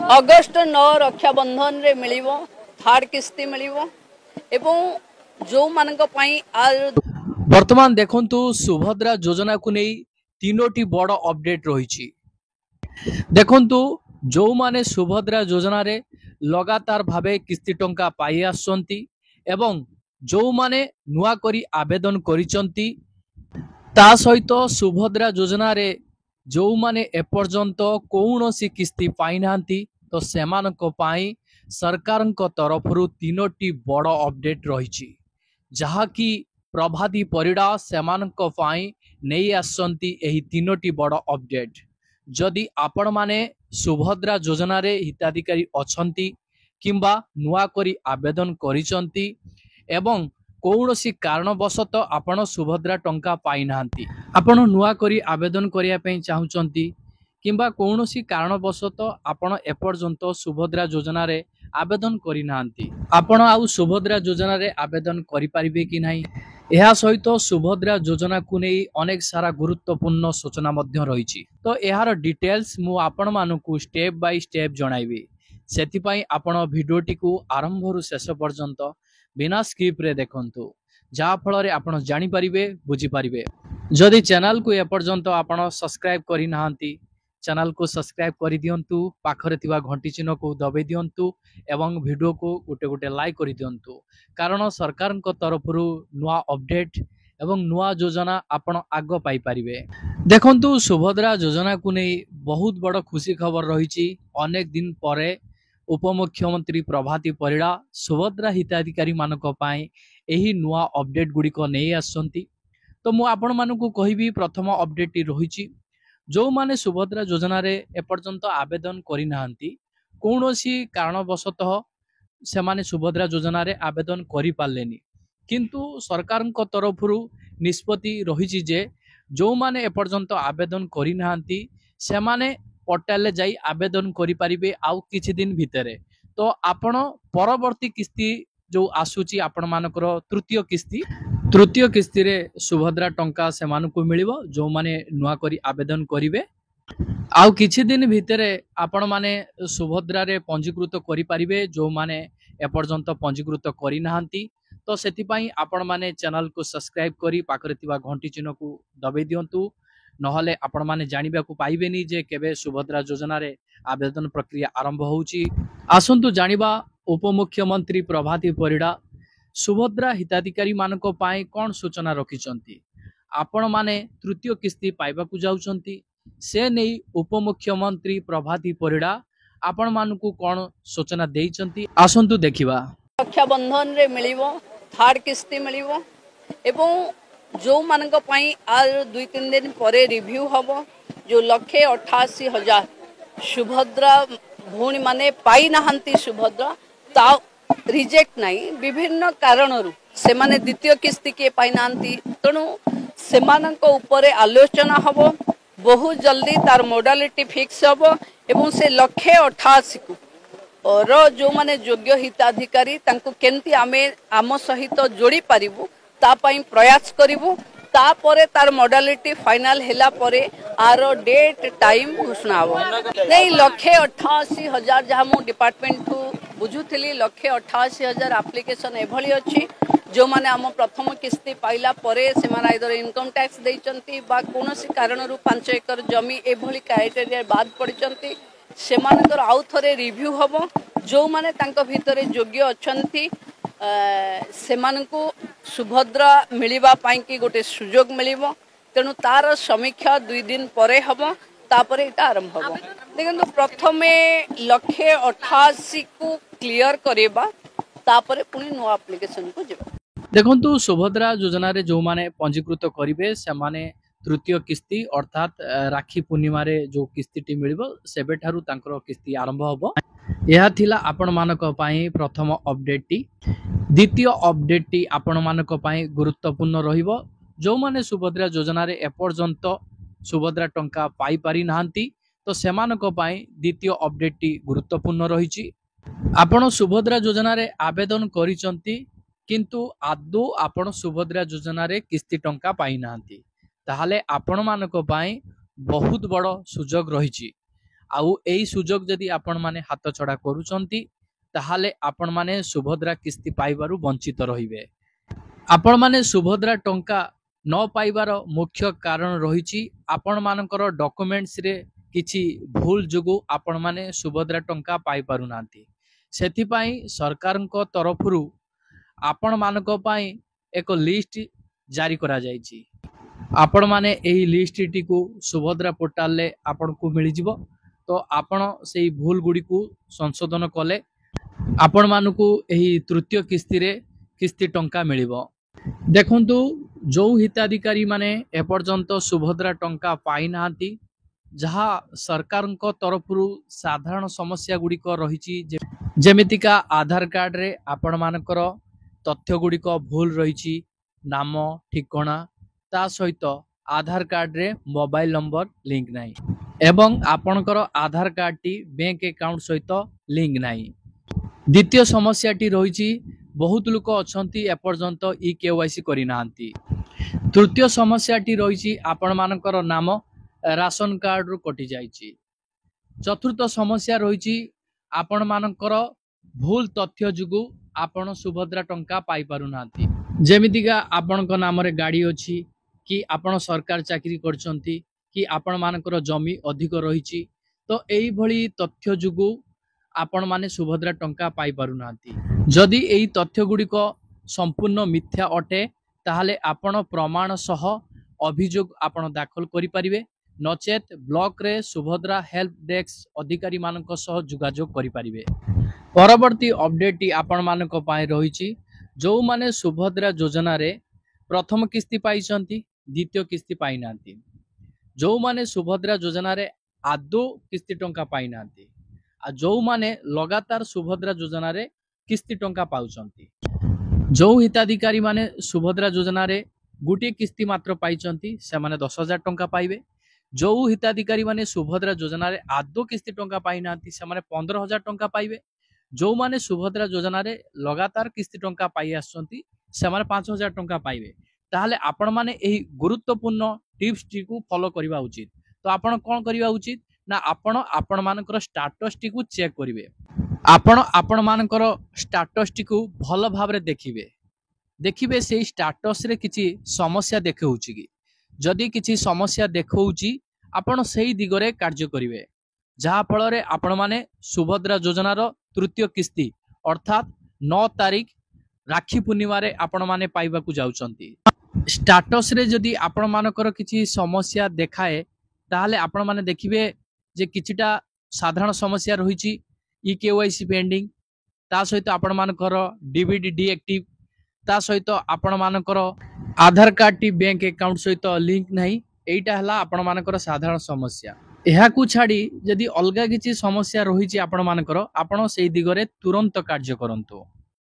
August 9 Rakshabandhan रे मिलिबो third किस्ती मिलिबो एवं जो मानक पई वर्तमान देखंतु सुभद्रा योजना को नहीं तीनोटी बड़ अपडेट रही। देखंतु जो माने सुभद्रा योजना रे लगातार भावे किस्ती टंका पाई आसंती एवं जो माने नुआ करी आवेदन करिसंती ता सहित सुभद्रा योजना रे जो माने एपर्यंत कौनसी किस्ती पाई नांती तो सेमानक पाई सरकारक तरफरु तीनोटी बड़ अपडेट रही जहाँकि प्रभाती परिडा सेमानक पाई नहीं आसंती एही तीनोटी बड़ अपडेट। जदि आपण माने सुभद्रा योजना रे हिताधिकारी अछंती किंबा नुआ करी आवेदन करिसंती एवं कौनसी कारणवशत आपण सुभद्रा टंका पाई नांती आपण नुआ करी आवेदन करिया पई चाहुचंती किंबा कौनसी कारणवशत आपण एपर्यंत सुभद्रा योजना रे आवेदन करि नांती आपण आउ सुभद्रा योजना रे आवेदन करि परिबे कि नाही यह सहित सुभद्रा योजना को नहीं अनेक सारा गुरुत्वपूर्ण सूचना मध्य रही। तो यार डिटेल्स मु आपण मानकु स्टेप बाय स्टेप जणाइबी सेतिपई आपण भिडियोटी को आरंभ रु शेष पर्यंत बिना स्किप रे देखंतु जहा फल रे आपण जानि परिबे बुझी परिबे। जदि चैनल को एपर्यंत आपण सब्सक्राइब करि नाहंती चैनल को सब्सक्राइब कर दियंतु पाखरे थिबा घंटी चिन्ह को दबे दियंतु एवं वीडियो को गोटे गोटे लाइक कर दियंतु कारण सरकार तरफरु नुआ अपडेट एवं नुआ योजना आपण आग पाई परिबे। देखंतु सुभद्रा योजना को नहीं बहुत बड़ खुशी खबर रही। अनेक दिन परे उपमुख्यमंत्री प्रभाती परिडा सुभद्रा हिताधिकारी मानक पाई एही नुआ अपडेट गुडी को नहीं आसंती। तो मु आपण मानकु कहिबी प्रथम अपडेट रही जो माने सुभद्रा योजना रे एपर्यंत आवेदन करि नाहंती कौनसी कारणवशत से माने सुभद्रा योजना रे आवेदन करि पालेनी किंतु सरकार तरफरु निष्पत्ति रही जे जो माने एपर्यंत आवेदन करि नाहंती से माने पोर्टल ले जाई आवेदन करि परिबे आउ किछि दिन भितरे। तो आपण परवर्ती किस्ती जो आसुची आपण मानकर तृतीय किस्ती रे सुभद्रा टंका से मानकु मिलिबो जो माने नुआ करी आवेदन करिवे आउ किछि दिन भितरे आपण माने सुभद्रा रे पंजीकृत करि परिबे जो माने एपर्यंत पंजीकृत करि नाहंती। तो सेति पई आपण माने चैनल को सब्सक्राइब करी पाखरे थिबा घंटी चिन्ह को दबे दियंतु नहले आपण माने जानिबा को पाइबेनी जे केबे सुभद्रा योजना रे आवेदन प्रक्रिया आरंभ होउची। आसंतु जानिबा उपमुख्यमंत्री प्रभाती परिडा सुभद्रा हिताधिकारी मानक पाई कौन सूचना रखिचंती आपण माने तृतीय किस्ती पाइबाकू जाउचंती से नहीं उपमुख्यमंत्री प्रभाती परिडा आपण मानकू कौन सूचना देइचंती आसंतु देखिबा। रक्षाबंधन रे मिलिबो थर्ड किस्ती मिलिबो एवं जो मानक पाई आज 2-3 दिन परे रिव्यू हबो जो 188,000 सुभद्रा भूणी माने पाई नाहंती सुभद्रा ता रिजेक्ट नहीं विभिन्न कारणरू से माने द्वितीय किस्ती के पाई नांती तेणु सेमानक ऊपरे आलोचना हबो बहुत जल्दी तार मोडालिटी फिक्स हबो एवं से 188 को और जो माने योग्य हिताधिकारी तांको केंती आमे आम सहित जोड़ी पारिबु ता पई प्रयास करिवु तापरे तार मोडालिटी फाइनल हेला परे आर डेट टाइम घोषणा हबो नहीं 188,000 जहाँ मु डिपार्टमेंट को बुझुली 188,000 एप्लिकेशन एभली अच्छी जो माने आम प्रथम किस्ती पाइला परे से माने आइदर इनकम टैक्स देइचंती बा कोनोसी कारणरू 5 एकर जमी एभली क्राइटेरिया बाद पड़िचंती से मानकर आउ थरे रिव्यू हबो जो माने तांको भितरे योग्य अछंती से मानकु सुभद्रा मिलिबा पाई कि गोटे सुजोग मिलिबो तेणु तार समीक्षा 2 दिन परे हबो तापरे इटा आरंभ हबो। देखंतु प्रथमे 188 को क्लियर करेबा तापरे पुनी नो एप्लीकेशन को जेबा। देखंतु सुभद्रा योजना रे जो माने पंजीकृत करिवे से माने तृतीय किस्ती अर्थात राखी पूर्णिमा रे जो किस्तीटी मिलिबो सेबे ठारू तांकर किस्ती आरंभ हबो। यह थिला आपण मानक पाई प्रथम अपडेट टी। द्वितीय अपडेट टी आपण मानक पाई गुरुत्वपूर्ण रहिबो जो माने सुभद्रा योजना रे एपर्यंत सुभद्रा टंका पाई पारि नाहंती तो सेमानक पाई द्वितीय अपडेट टी गुरुत्वपूर्ण रहिछि। आपण सुभद्रा योजना रे आवेदन करिसंती किंतु आदौ आपण सुभद्रा योजना रे किस्ती टंका पाई नाहंती ताहाले आपण मानक पाई बहुत बड़ सुजोग रही। आउ एई सुजोग जदि आपण माने हाथ छड़ा करूचंती ताहाले आपण माने सुभद्रा किस्ती पाइबारु वंचित रहिबे। आपण माने सुभद्रा टंका न पाइबार मुख्य कारण रही आपण मानकर डॉक्यूमेंट्स रे किछि भूल जोगु आपण माने सुभद्रा टंका पाई पारु नांती। सेथिपाई सरकारक तरफरु आपण मानक पाई एक लिस्ट जारी करा जायछि। आपण माने एही लिस्ट टिकु सुभद्रा पोर्टाल ले आपण को मिली जिवो। तो आपण सेही भूल गुडी को संशोधन कले आपण मानकु एही तृतीय किस्ती रे किस्ती टंका मिलिबो। देखंतु जो हिताधिकारी माने एपर्यंत सुभद्रा टंका पाई नांती जहाँ सरकारक तरफरु साधारण समस्या गुड़िक रही जेमितिका आधार कार्ड रे आपण मानकर तथ्य गुड़िक भूल रही नाम ठिकाना ता सहित आधार कार्ड रे मोबाइल नंबर लिंक नाही एवं आपणकर आधार कार्ड टी बैंक अकाउंट सहित लिंक नाही। द्वितीय समस्या टी रही बहुत लोक अछंती एपर्यंत ई केवाईसी करि नांती। तृतीय समस्या टी रही आपण मानकर नाम राशन कार्ड रु कटि जाइछि। चतुर्थ समस्या रही आपण मानकर भूल तथ्य जुगु आपण सुभद्रा टंका पाई पारु नांती। जेमितिका आपणक नाम रे गाड़ी अछि कि आपण सरकार चाकरी करछंती कि आपण मानकर जमी अधिक रही तो एई भली तथ्य जुगु आपण माने सुभद्रा टंका पाई पारु नांती। जदि एई तथ्य गुड़िक संपूर्ण मिथ्या अटे ताहाले आपण प्रमाण सह अभियोग आपण दाखल करि परिबे नचेत ब्लॉक रे सुभद्रा हेल्प डेस्क अधिकारी मानक सह जोगाजोग करि परिबे। परवर्ती अपडेट टी आपण मानक पाए रही जो माने सुभद्रा योजना रे प्रथम किस्ती पाइछंती द्वितीय किस्ती पाई नांती। जो माने सुभद्रा योजना रे आदो किस्ती टंका पाई नांती आ जो माने लगातार सुभद्रा योजना रे किस्ती टंका पाउछंती। जो हिताधिकारी माने सुभद्रा योजना रे गोटे किस्ती मात्र पाइछंती से माने 10,000 टंका पाइबे। जो हिताधिकारी माने सुभद्रा योजना रे आदो किस्ती टंका पाई नांती से माने 15,000 टंका पाइबे। जो माने सुभद्रा योजना रे लगातार किस्ती टंका पाई आछंती से माने 5,000 टंका पाइबे। ताहाले आपण माने एही गुरुत्वपूर्ण टिप्स टी को फॉलो करिवा उचित। तो आपण कोन करिवा उचित ना आपण मानकर स्टेटस टी को चेक करिवे। आपण मानकर स्टेटस टी को भल भाव रे देखिबे से स्टेटस रे किछि समस्या देखौछि कि जदि किछि समस्या देखौछि आपण सेही दिगरे कार्य करिवे जहा फल रे आपण माने सुभद्रा योजना रो तृतीय किस्ती अर्थात 9 तारीख राखी पूर्णिमा रे आपण माने पाइबा को जाउछंती। स्टेटस रे जदि आपण मानकर किछि समस्या देखाए ताहाले आपण माने देखिबे जे किछिटा साधारण समस्या रहिछि ई केवाईसी पेंडिंग ता सहित आपण मानकर डीबीडी डीएक्टिव ता सहित आपण मानकर आधार कार्ड टी बैंक अकाउंट सहित लिंक नहीं एटा हला आपण मानकर साधारण समस्या। एहा को छाड़ी यदि अलगा किछि समस्या रहिछि आपण मानकर आपण सेही दिगरे तुरंत कार्य करंतु।